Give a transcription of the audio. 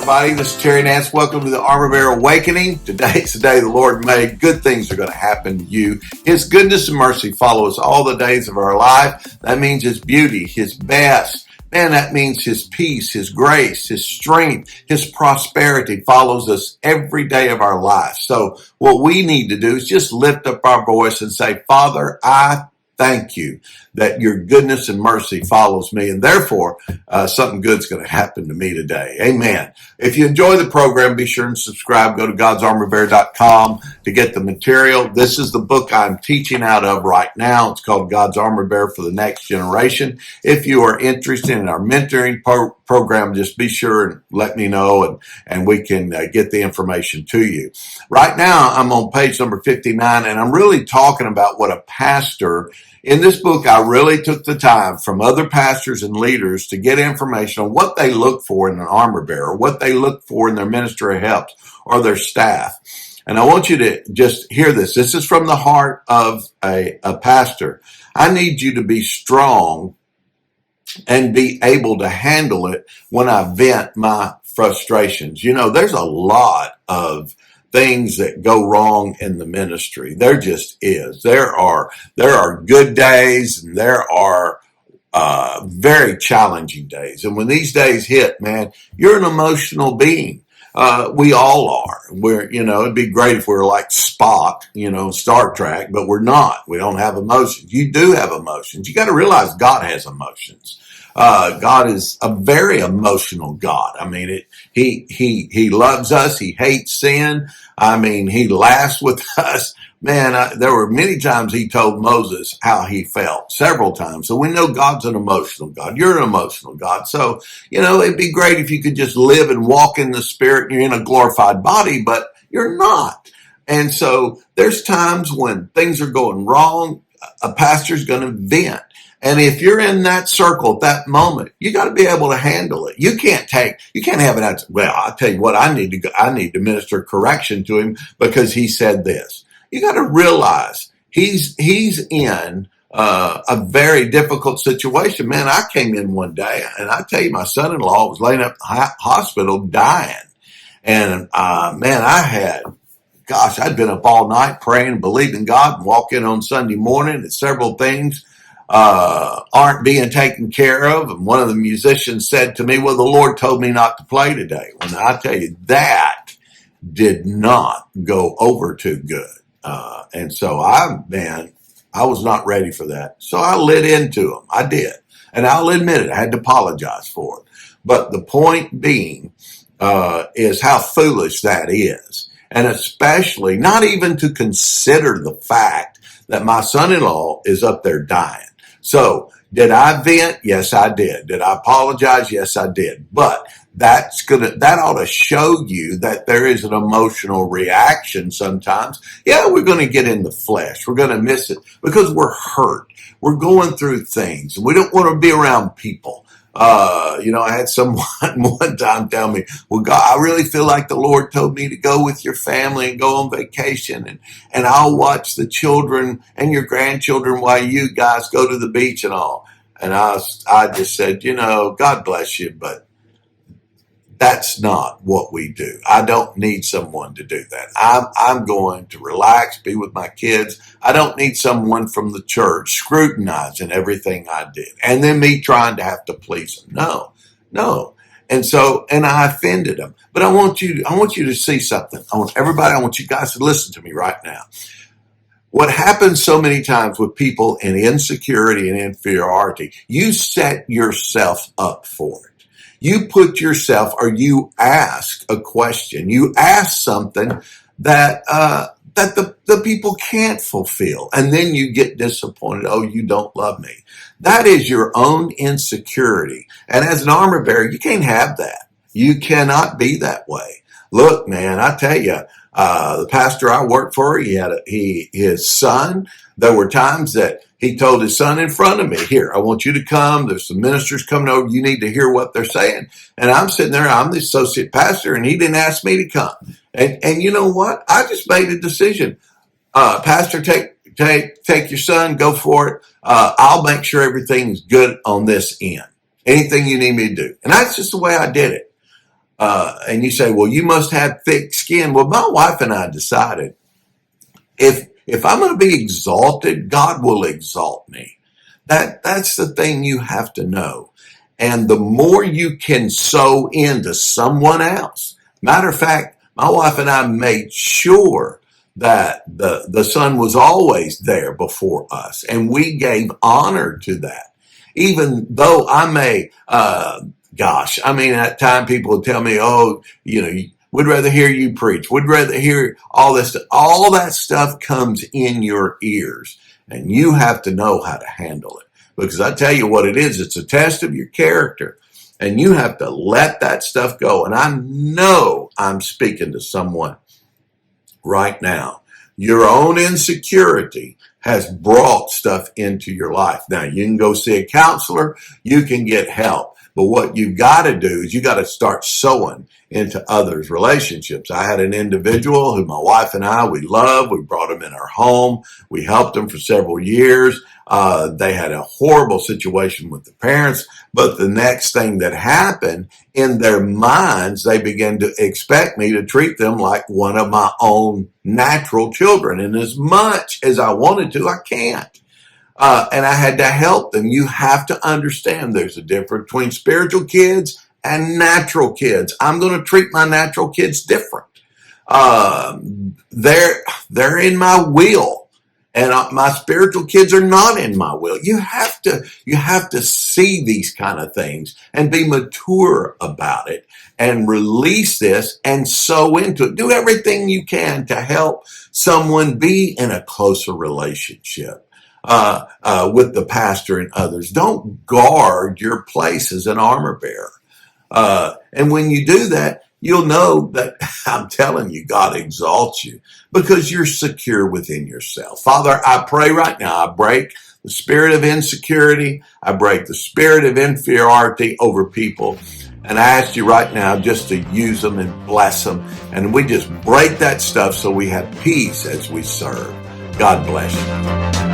everybody. This is Terry Nance. Welcome to the Armor Bearer Awakening. Today's the day the Lord made. Good things are going to happen to you. His goodness and mercy follow us all the days of our life. That means His beauty, His best. Man, that means His peace, His grace, His strength, His prosperity follows us every day of our life. So what we need to do is just lift up our voice and say, Father, I thank you that your goodness and mercy follows me, and therefore something good's going to happen to me today. Amen. If you enjoy the program, be sure and subscribe. Go to godsarmorbearer.com to get the material. This is the book I'm teaching out of right now. It's called God's Armor Bearer for the Next Generation. If you are interested in our mentoring program, just be sure and let me know, and we can get the information to you. Right now, I'm on page number 59, and I'm really talking about what a pastor. In this book, I really took the time from other pastors and leaders to get information on what they look for in an armor bearer, what they look for in their ministry of help or their staff. And I want you to just hear this. This is from the heart of a pastor. I need you to be strong and be able to handle it when I vent my frustrations. You know, there's a lot of things that go wrong in the ministry. There just is. There are good days, and there are very challenging days. And when these days hit, man, you're an emotional being. We all are. It'd be great if we were like Spock, Star Trek, but we're not. We don't have emotions. You do have emotions. You got to realize God has emotions. God is a very emotional God. I mean, He loves us. He hates sin. I mean, He laughs with us. Man, there were many times He told Moses how He felt, several times. So we know God's an emotional God. You're an emotional God. So, it'd be great if you could just live and walk in the Spirit. You're in a glorified body, but you're not. And so there's times when things are going wrong. A pastor's going to vent. And if you're in that circle at that moment, you got to be able to handle it. You can't have it out. Well, I'll tell you what, I need to minister correction to him because he said this. You got to realize he's in a very difficult situation. Man, I came in one day and I tell you, my son-in-law was laying up in the hospital dying. And, I'd been up all night praying and believing God, and walk in on Sunday morning and several things aren't being taken care of. And one of the musicians said to me, well, the Lord told me not to play today. Well, now, I tell you, that did not go over too good. And so I was not ready for that. So I lit into him. I did. And I'll admit it. I had to apologize for it. But the point being is how foolish that is. And especially not even to consider the fact that my son-in-law is up there dying. So did I vent? Yes, I did. Did I apologize? Yes, I did. But that ought to show you that there is an emotional reaction sometimes. Yeah, we're going to get in the flesh. We're going to miss it because we're hurt. We're going through things. We don't want to be around people. I had someone one time tell me, well, God, I really feel like the Lord told me to go with your family and go on vacation, and I'll watch the children and your grandchildren while you guys go to the beach and all. And I just said, God bless you, but that's not what we do. I don't need someone to do that. I'm going to relax, be with my kids. I don't need someone from the church scrutinizing everything I did, and then me trying to have to please them. No. And I offended them. But I want you to see something. I want you guys to listen to me right now. What happens so many times with people in insecurity and inferiority, you set yourself up for it. You put yourself, or you ask a question. You ask something that the people can't fulfill. And then you get disappointed. Oh, you don't love me. That is your own insecurity. And as an armor bearer, you can't have that. You cannot be that way. Look, man, I tell you, the pastor I worked for, his son, there were times that he told his son in front of me, here, I want you to come. There's some ministers coming over. You need to hear what they're saying. And I'm sitting there. I'm the associate pastor, and he didn't ask me to come. And you know what? I just made a decision. Pastor, take your son, go for it. I'll make sure everything's good on this end. Anything you need me to do. And that's just the way I did it. And you say, well, you must have thick skin. Well, my wife and I decided if I'm going to be exalted, God will exalt me. That's the thing you have to know. And the more you can sow into someone else. Matter of fact, my wife and I made sure that the sun was always there before us. And we gave honor to that. Even though I may, at time people would tell me, oh, we'd rather hear you preach. We'd rather hear all this stuff. All that stuff comes in your ears, and you have to know how to handle it. Because I tell you what it is, it's a test of your character, and you have to let that stuff go. And I know I'm speaking to someone right now. Your own insecurity has brought stuff into your life. Now, you can go see a counselor, you can get help. But what you've got to do is you got to start sowing into others' relationships. I had an individual who my wife and I, we loved. We brought him in our home. We helped him for several years. They had a horrible situation with the parents. But the next thing that happened, in their minds, they began to expect me to treat them like one of my own natural children. And as much as I wanted to, I can't. And I had to help them. You have to understand there's a difference between spiritual kids and natural kids. I'm going to treat my natural kids different. They're in my will, and my spiritual kids are not in my will. You have to see these kind of things and be mature about it and release this and sow into it. Do everything you can to help someone be in a closer relationship with the pastor and others. Don't guard your place as an armor bearer. And when you do that, you'll know that I'm telling you, God exalts you because you're secure within yourself. Father, I pray right now, I break the spirit of insecurity. I break the spirit of inferiority over people. And I ask you right now just to use them and bless them. And we just break that stuff so we have peace as we serve. God bless you.